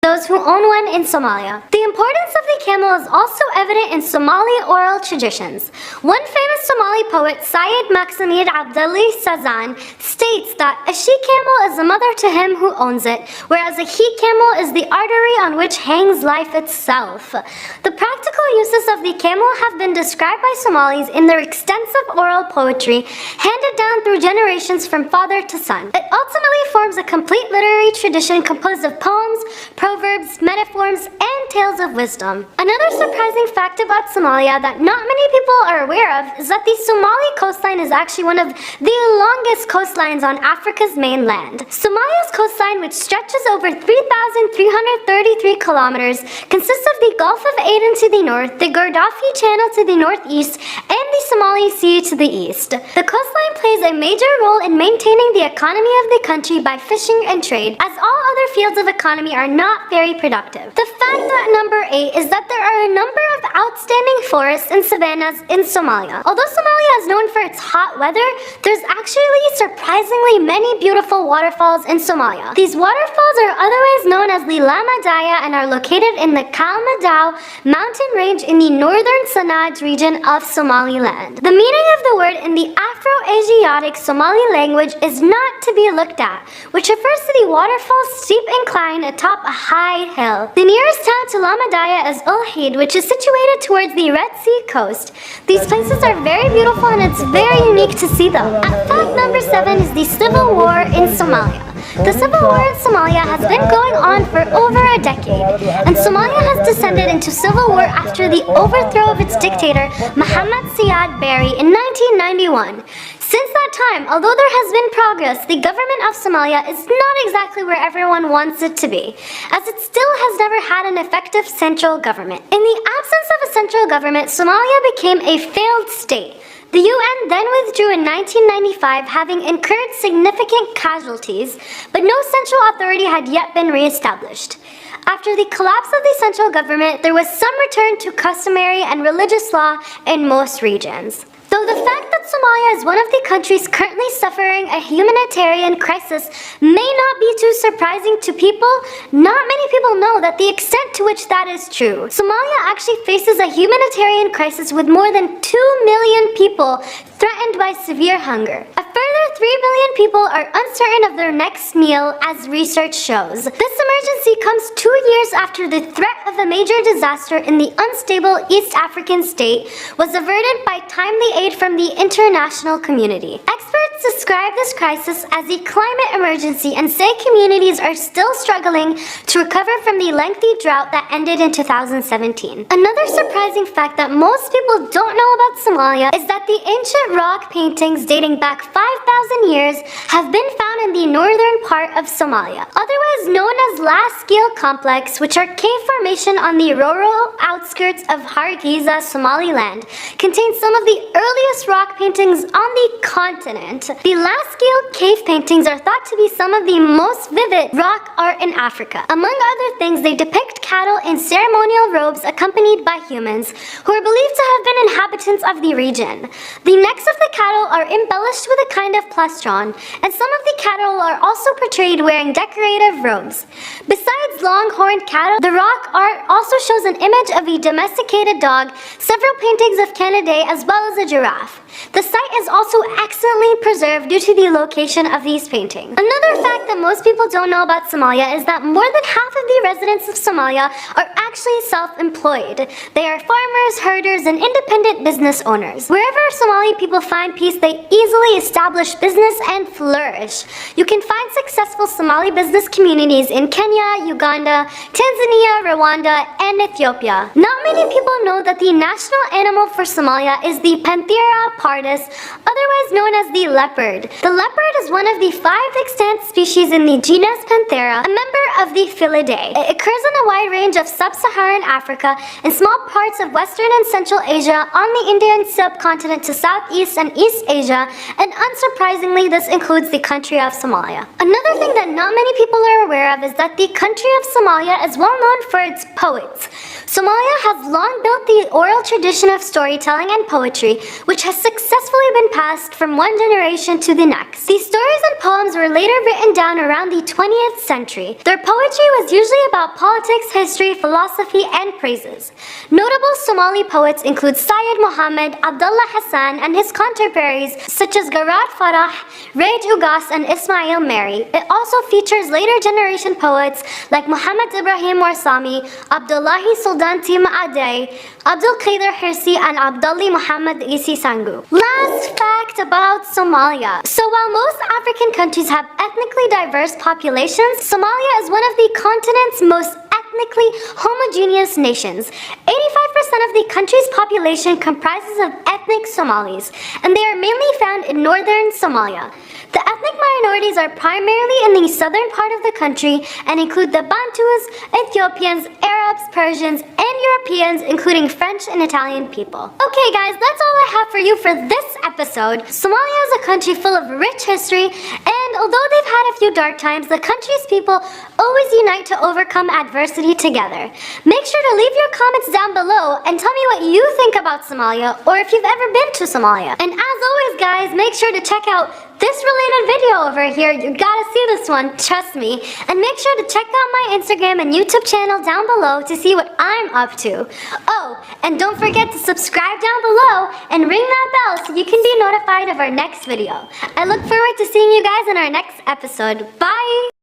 those who own one in Somalia. The importance of the camel is also evident in Somali oral traditions. One famous Somali poet, Syed Maxamid Abdali Sazan, states that a she-camel is a mother to him who owns it, whereas a he-camel is the artery on which hangs life itself. The practical uses of the camel have been described by Somalis in their extensive oral poetry, handed down through generations from father to son. It ultimately forms a complete literary tradition composed of poems, proverbs, metaphors, and tales of wisdom. Another surprising fact about Somalia that not many people are aware of is that the Somali coastline is actually one of the longest coastlines on Africa's mainland. Somalia's coastline, which stretches over 3,333 kilometers, consists of the Gulf of Aden to the north, the Gaddafi Channel to the northeast, and the Somali Sea to the east. The coastline plays a major role in maintaining the economy of the country by fishing and trade, as all other fields of economy are not very productive. The fact at number 8 is that there are a number of outstanding forests and savannas in Somalia. Although Somalia is known for its hot weather, there's actually surprisingly many beautiful waterfalls in Somalia. These waterfalls are otherwise known as the Lama Daya and are located in the Kalmadao mountain range in the northern Sanaj region of Somaliland. The meaning of the word in the Afro-Asiatic Somali language is not to be looked at, which refers to the waterfall's steep incline atop a high hill. The nearest town to Lama Daya is Ulhaid, which is situated towards the Red Sea coast. These places are very beautiful and it's very unique to see them. At fact number 7 is the civil war in Somalia. The civil war in Somalia has been going on for over a decade, and Somalia has descended into civil war after the overthrow of its dictator, Mohammed Siad Barre, in 1991. Since that time, although there has been progress, the government of Somalia is not exactly where everyone wants it to be, as it still has never had an effective central government. In the absence of a central government, Somalia became a failed state. The UN then withdrew in 1995, having incurred significant casualties, but no central authority had yet been re-established. After the collapse of the central government, there was some return to customary and religious law in most regions. Though the fact that Somalia is one of the countries currently suffering a humanitarian crisis may not be too surprising to people, not many people know that the extent to which that is true. Somalia actually faces a humanitarian crisis with more than 2 million people threatened by severe hunger. A further 3 million people are uncertain of their next meal, as research shows. This emergency comes 2 years after the threat of a major disaster in the unstable East African state was averted by timely aid from the international community. Experts describe this crisis as a climate emergency and say communities are still struggling to recover from the lengthy drought that ended in 2017. Another surprising fact that most people don't know about Somalia is that the ancient rock paintings dating back 5,000 years have been found in the northern part of Somalia, otherwise known as Laskeel Complex, which are cave formation on the rural outskirts of Hargeisa, Somaliland, contains some of the earliest rock paintings on the continent. The Laskeel cave paintings are thought to be some of the most vivid rock art in Africa. Among other things, they depict cattle in ceremonial robes accompanied by humans, who are believed to have been inhabitants of the region. The necks of the cattle are embellished with a kind of plastron, and some of the cattle are also portrayed wearing decorative robes. Besides long-horned cattle, the rock art also shows an image of a domesticated dog, several paintings of Canidae, as well as a giraffe. The site is also excellently preserved due to the location of these paintings. Another fact that most people don't know about Somalia is that more than half of the residents of Somalia are actually self-employed. They are farmers, herders, and independent business owners. Wherever Somali people find peace, they easily establish business and flourish. You can find successful Somali business communities in Kenya, Uganda, Tanzania, Rwanda, and Ethiopia. Not many people know that the national animal for Somalia is the Panthera pardus, otherwise known as the leopard. The leopard is one of the 5 extant species in the genus Panthera, a member of the Felidae. It occurs in a wide range of sub-Saharan Africa and small parts of Western and Central Asia, on the Indian subcontinent to Southeast and East Asia, and unsurprisingly, this includes the country of Somalia. Another thing that not many people are aware of is that the country of Somalia is well known for its poets. Somalia has long built the oral tradition of storytelling and poetry, which has successfully been passed from one generation to the next. These stories and poems were later written down around the 20th century. Their poetry was usually about politics, history, philosophy, and praises. Notable Somali poets include Syed Muhammad, Abdullah Hassan, and his contemporaries such as Garat Farah, Rage Ugas, and Ismail Mary. It also features later generation poets like Muhammad Ibrahim Warsami, Abdullahi Sultan Tima Adey, Abdul Qadir Hirsi, and Abdullah Muhammad Isi Sangu. Last fact about Somalia. So while most African countries have ethnically diverse populations, Somalia is one of the continent's most ethnically homogeneous nations. 85% of the country's population comprises of ethnic Somalis, and they are mainly found in northern Somalia. The ethnic minorities are primarily in the southern part of the country and include the Bantus, Ethiopians, Arabs, Persians, and Europeans, including French and Italian people. Okay guys, that's all I have for you for this episode. Somalia is a country full of rich history, and although they've had a few dark times, the country's people always unite to overcome adversity together. Make sure to leave your comments down below and tell me what you think about Somalia, or if you've ever been to Somalia. And as always guys, make sure to check out this related video over here. You gotta see this one, trust me. And make sure to check out my Instagram and YouTube channel down below to see what I'm up to. Oh, and don't forget to subscribe down below and ring that bell so you can be notified of our next video. I look forward to seeing you guys in our next episode. Bye!